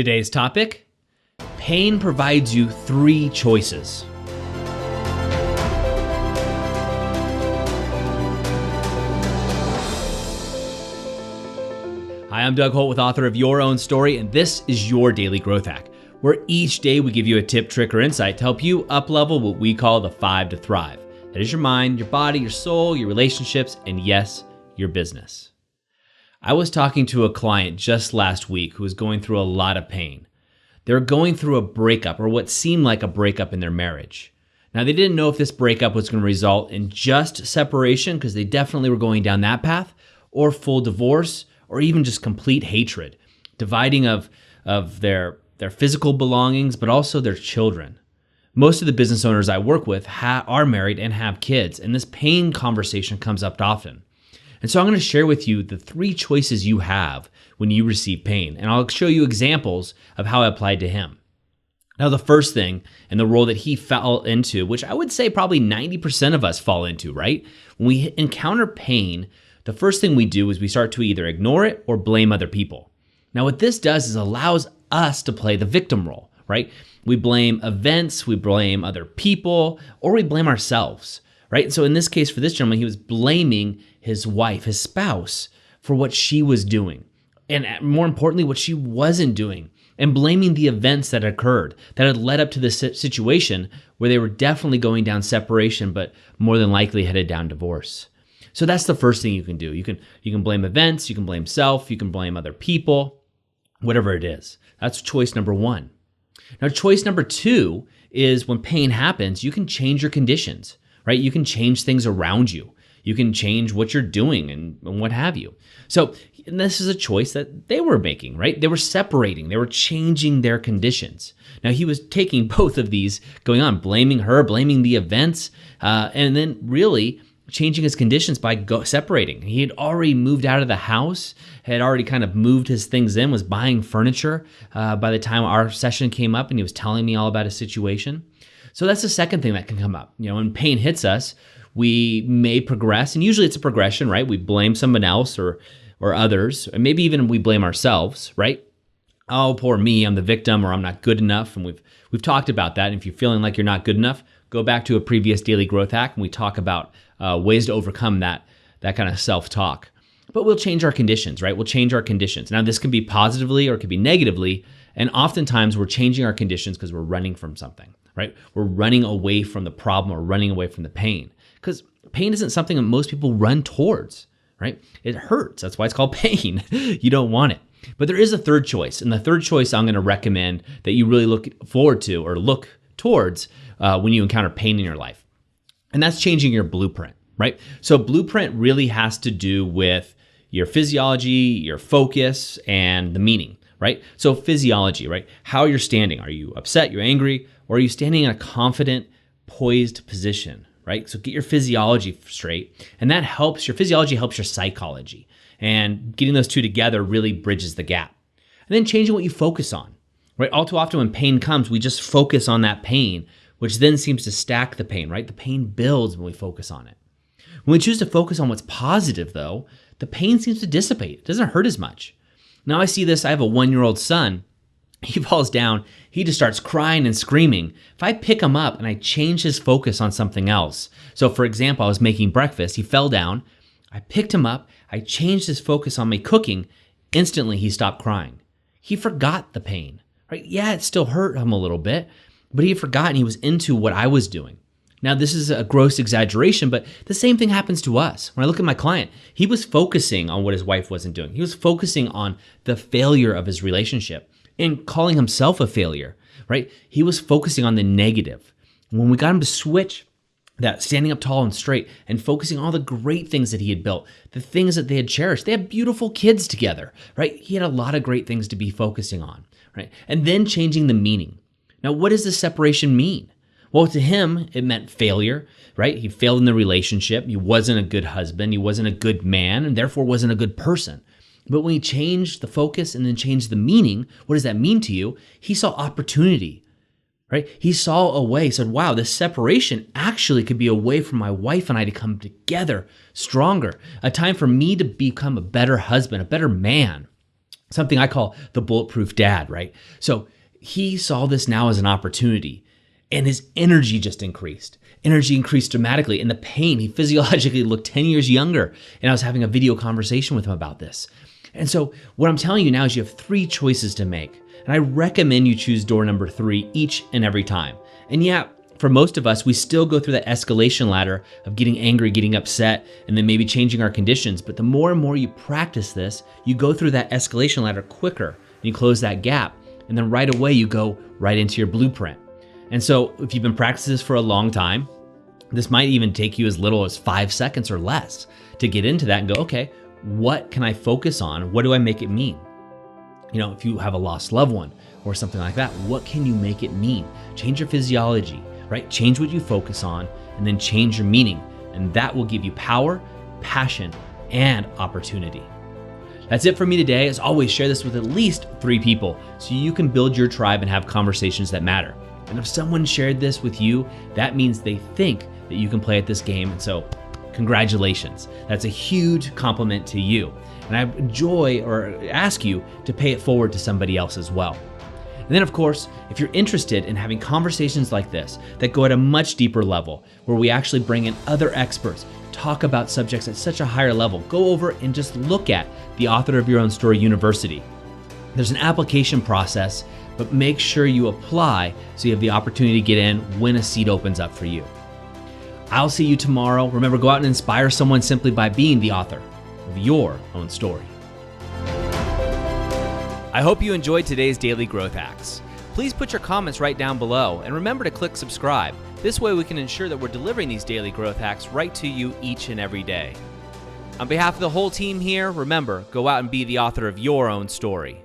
Today's topic: pain provides you three choices. Hi, I'm Doug Holt, with author of Your Own Story, and this is your Daily Growth Hack, where each day we give you a tip, trick, or insight to help you up-level what we call the 5 to Thrive. That is your mind, your body, your soul, your relationships, and yes, your business. I was talking to a client just last week who was going through a lot of pain. They were going through a breakup, or what seemed like a breakup in their marriage. Now, they didn't know if this breakup was going to result in just separation, because they definitely were going down that path, or full divorce, or even just complete hatred, dividing of their physical belongings, but also their children. Most of the business owners I work with are married and have kids, and this pain conversation comes up often. And so I'm going to share with you the three choices you have when you receive pain, and I'll show you examples of how I applied to him. Now, the first thing, and the role that he fell into, which I would say probably 90% of us fall into, right? When we encounter pain, the first thing we do is we start to either ignore it or blame other people. Now, what this does is allows us to play the victim role, right? We blame events, we blame other people, or we blame ourselves, right? So in this case, for this gentleman, he was blaming his wife, his spouse, for what she was doing. And more importantly, what she wasn't doing, and blaming the events that occurred that had led up to this situation where they were definitely going down separation, but more than likely headed down divorce. So that's the first thing you can do. You can blame events, you can blame self, you can blame other people, whatever it is. That's choice number one. Now, choice number two is when pain happens, you can change your conditions, right? You can change things around you. You can change what you're doing and what have you. So and this is a choice that they were making, right? They were separating. They were changing their conditions. Now, he was taking both of these going on, blaming her, blaming the events, and then really changing his conditions by separating. He had already moved out of the house, had already kind of moved his things in, was buying furniture by the time our session came up, and he was telling me all about his situation. So that's the second thing that can come up. When pain hits us, we may progress, and usually it's a progression, right? We blame someone else or others, or maybe even we blame ourselves, right? Oh, poor me, I'm the victim, or I'm not good enough. And we've talked about that. And if you're feeling like you're not good enough, go back to a previous Daily Growth Hack, and we talk about ways to overcome that kind of self-talk. But we'll change our conditions, right? We'll change our conditions. Now, this can be positively or it can be negatively, and oftentimes we're changing our conditions because we're running from something, right? We're running away from the problem or running away from the pain, because pain isn't something that most people run towards, right? It hurts. That's why it's called pain. You don't want it. But there is a third choice, and the third choice I'm going to recommend that you really look forward to or look towards when you encounter pain in your life. And that's changing your blueprint, right? So blueprint really has to do with your physiology, your focus, and the meaning, right? So physiology, right? How you're standing. Are you upset? You're angry? Or are you standing in a confident, poised position, right? So get your physiology straight. And that helps, your physiology helps your psychology. And getting those two together really bridges the gap. And then changing what you focus on, right? All too often when pain comes, we just focus on that pain, which then seems to stack the pain, right? The pain builds when we focus on it. When we choose to focus on what's positive, though, the pain seems to dissipate. It doesn't hurt as much. Now I see this, I have a 1-year-old son. He falls down, he just starts crying and screaming. If I pick him up and I change his focus on something else, so for example, I was making breakfast, he fell down, I picked him up, I changed his focus on me cooking, instantly he stopped crying. He forgot the pain, right? Yeah, it still hurt him a little bit, but he had forgotten, he was into what I was doing. Now, this is a gross exaggeration, but the same thing happens to us. When I look at my client, he was focusing on what his wife wasn't doing. He was focusing on the failure of his relationship and calling himself a failure, right? He was focusing on the negative. When we got him to switch that standing up tall and straight and focusing on all the great things that he had built, the things that they had cherished. They had beautiful kids together, right? He had a lot of great things to be focusing on, right? And then changing the meaning. Now, what does this separation mean? Well, to him, it meant failure, right? He failed in the relationship. He wasn't a good husband. He wasn't a good man, and therefore wasn't a good person. But when he changed the focus and then changed the meaning, what does that mean to you? He saw opportunity, right? He saw a way, he said, wow, this separation actually could be a way for my wife and I to come together stronger, a time for me to become a better husband, a better man. something I call the bulletproof dad, right? So he saw this now as an opportunity, and his energy just increased. Energy increased dramatically, and the pain, he physiologically looked 10 years younger. And I was having a video conversation with him about this. And so what I'm telling you now is you have 3 choices to make. And I recommend you choose door number 3 each and every time. And yeah, for most of us, we still go through that escalation ladder of getting angry, getting upset, and then maybe changing our conditions. But the more and more you practice this, you go through that escalation ladder quicker, and you close that gap. And then right away, you go right into your blueprint. And so if you've been practicing this for a long time, this might even take you as little as 5 seconds or less to get into that and go, okay, what can I focus on? What do I make it mean? You know, if you have a lost loved one or something like that, what can you make it mean? Change your physiology, right? Change what you focus on, and then change your meaning. And that will give you power, passion, and opportunity. That's it for me today. As always, share this with at least 3 people so you can build your tribe and have conversations that matter. And if someone shared this with you, that means they think that you can play at this game. And so congratulations. That's a huge compliment to you. And I enjoy or ask you to pay it forward to somebody else as well. And then, of course, if you're interested in having conversations like this that go at a much deeper level, where we actually bring in other experts, talk about subjects at such a higher level, go over and just look at the Author of Your Own Story University. There's an application process, but make sure you apply so you have the opportunity to get in when a seat opens up for you. I'll see you tomorrow. Remember, go out and inspire someone simply by being the author of your own story. I hope you enjoyed today's Daily Growth Hacks. Please put your comments right down below, and remember to click subscribe. This way we can ensure that we're delivering these Daily Growth Hacks right to you each and every day. On behalf of the whole team here, remember, go out and be the author of your own story.